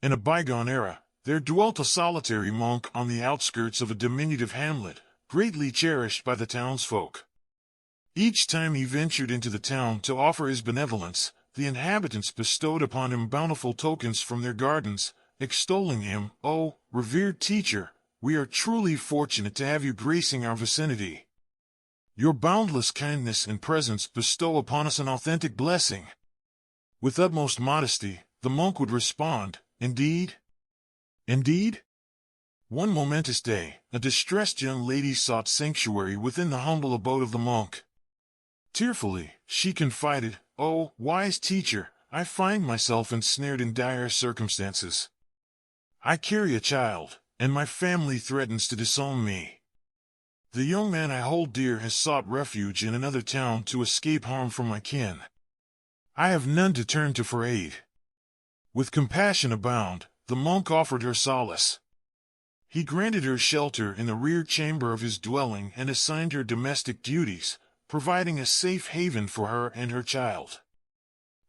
In a bygone era, there dwelt a solitary monk on the outskirts of a diminutive hamlet, greatly cherished by the townsfolk. Each time he ventured into the town to offer his benevolence, the inhabitants bestowed upon him bountiful tokens from their gardens, extolling him, "Oh, revered teacher, we are truly fortunate to have you gracing our vicinity. Your boundless kindness and presence bestow upon us an authentic blessing." With utmost modesty, the monk would respond, "Indeed? Indeed?" One momentous day, a distressed young lady sought sanctuary within the humble abode of the monk. Tearfully, she confided, "Oh, wise teacher, I find myself ensnared in dire circumstances. I carry a child, and my family threatens to disown me. The young man I hold dear has sought refuge in another town to escape harm from my kin. I have none to turn to for aid." With compassion abound, the monk offered her solace. He granted her shelter in the rear chamber of his dwelling and assigned her domestic duties, providing a safe haven for her and her child.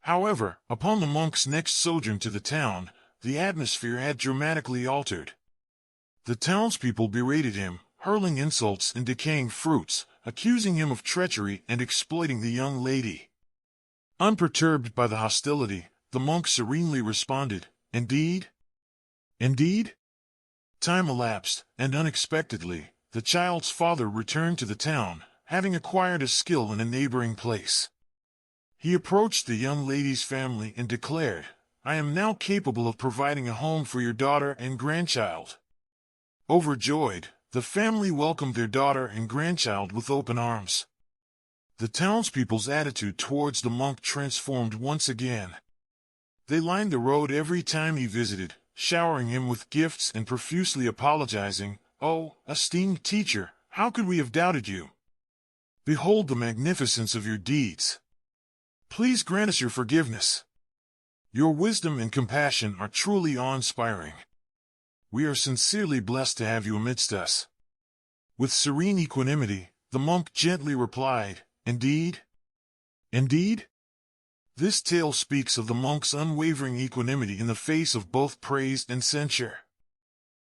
However, upon the monk's next sojourn to the town, the atmosphere had dramatically altered. The townspeople berated him, hurling insults and decaying fruits, accusing him of treachery and exploiting the young lady. Unperturbed by the hostility, the monk serenely responded, "Indeed? Indeed?" Time elapsed, and unexpectedly, the child's father returned to the town, having acquired a skill in a neighboring place. He approached the young lady's family and declared, "I am now capable of providing a home for your daughter and grandchild." Overjoyed, the family welcomed their daughter and grandchild with open arms. The townspeople's attitude towards the monk transformed once again. They lined the road every time he visited, showering him with gifts and profusely apologizing, "Oh, esteemed teacher, how could we have doubted you? Behold the magnificence of your deeds. Please grant us your forgiveness. Your wisdom and compassion are truly awe-inspiring. We are sincerely blessed to have you amidst us." With serene equanimity, the monk gently replied, "Indeed? Indeed?" This tale speaks of the monk's unwavering equanimity in the face of both praise and censure.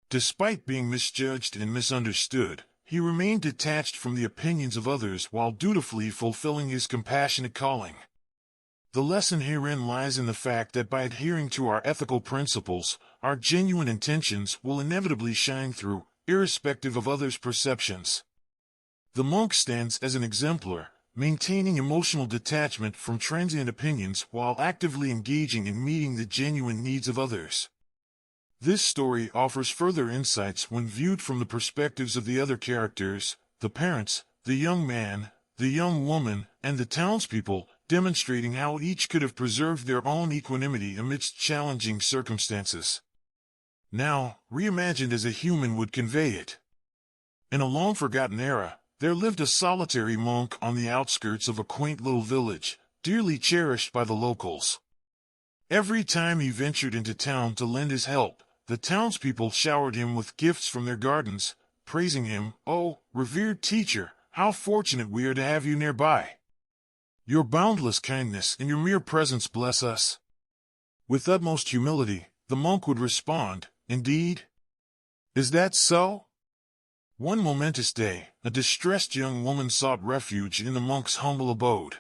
Despite being misjudged and misunderstood, he remained detached from the opinions of others while dutifully fulfilling his compassionate calling. The lesson herein lies in the fact that by adhering to our ethical principles, our genuine intentions will inevitably shine through, irrespective of others' perceptions. The monk stands as an exemplar, maintaining emotional detachment from transient opinions while actively engaging in meeting the genuine needs of others. This story offers further insights when viewed from the perspectives of the other characters, the parents, the young man, the young woman, and the townspeople, demonstrating how each could have preserved their own equanimity amidst challenging circumstances. Now, reimagined as a human would convey it. In a long-forgotten era, there lived a solitary monk on the outskirts of a quaint little village, dearly cherished by the locals. Every time he ventured into town to lend his help, the townspeople showered him with gifts from their gardens, praising him, "Oh, revered teacher, how fortunate we are to have you nearby. Your boundless kindness and your mere presence bless us." With utmost humility, the monk would respond, "Indeed? Is that so?" One momentous day, a distressed young woman sought refuge in the monk's humble abode.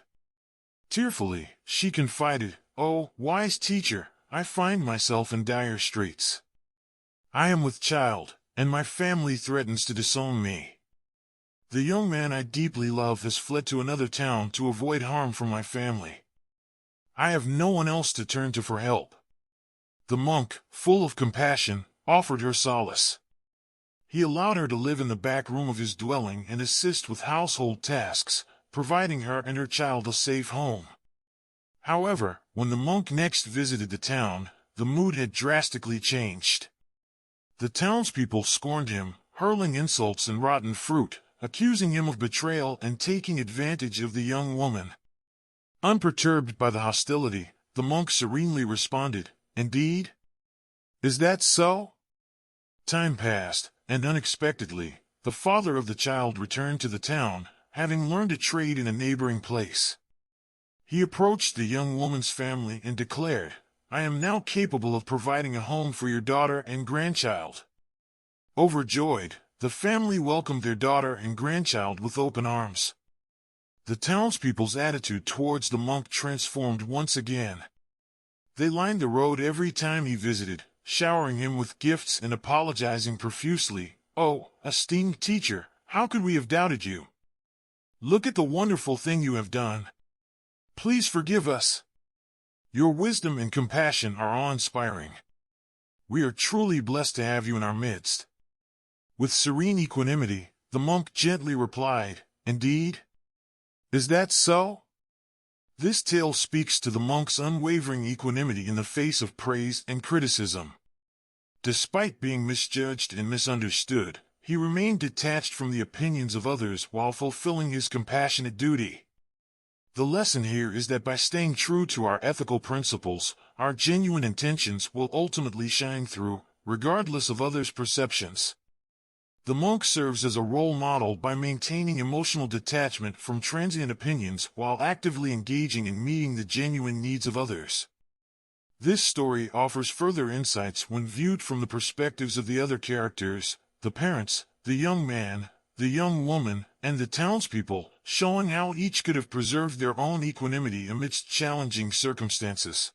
Tearfully, she confided, "Oh, wise teacher, I find myself in dire straits. I am with child, and my family threatens to disown me. The young man I deeply love has fled to another town to avoid harm from my family. I have no one else to turn to for help." The monk, full of compassion, offered her solace. He allowed her to live in the back room of his dwelling and assist with household tasks, providing her and her child a safe home. However, when the monk next visited the town, the mood had drastically changed. The townspeople scorned him, hurling insults and rotten fruit, accusing him of betrayal and taking advantage of the young woman. Unperturbed by the hostility, the monk serenely responded, "Indeed? Is that so?" Time passed, and unexpectedly, the father of the child returned to the town, having learned a trade in a neighboring place. He approached the young woman's family and declared, I am now capable of providing a home for your daughter and grandchild." Overjoyed, the family welcomed their daughter and grandchild with open arms. The townspeople's attitude towards the monk transformed once again. They lined the road every time he visited, showering him with gifts and apologizing profusely. "Oh, esteemed teacher, how could we have doubted you? Look at the wonderful thing you have done. Please forgive us. Your wisdom and compassion are awe-inspiring. We are truly blessed to have you in our midst." With serene equanimity, the monk gently replied, "Indeed? Is that so?" This tale speaks to the monk's unwavering equanimity in the face of praise and criticism. Despite being misjudged and misunderstood, he remained detached from the opinions of others while fulfilling his compassionate duty. The lesson here is that by staying true to our ethical principles, our genuine intentions will ultimately shine through, regardless of others' perceptions. The monk serves as a role model by maintaining emotional detachment from transient opinions while actively engaging in meeting the genuine needs of others. This story offers further insights when viewed from the perspectives of the other characters, the parents, the young man, the young woman, and the townspeople, showing how each could have preserved their own equanimity amidst challenging circumstances.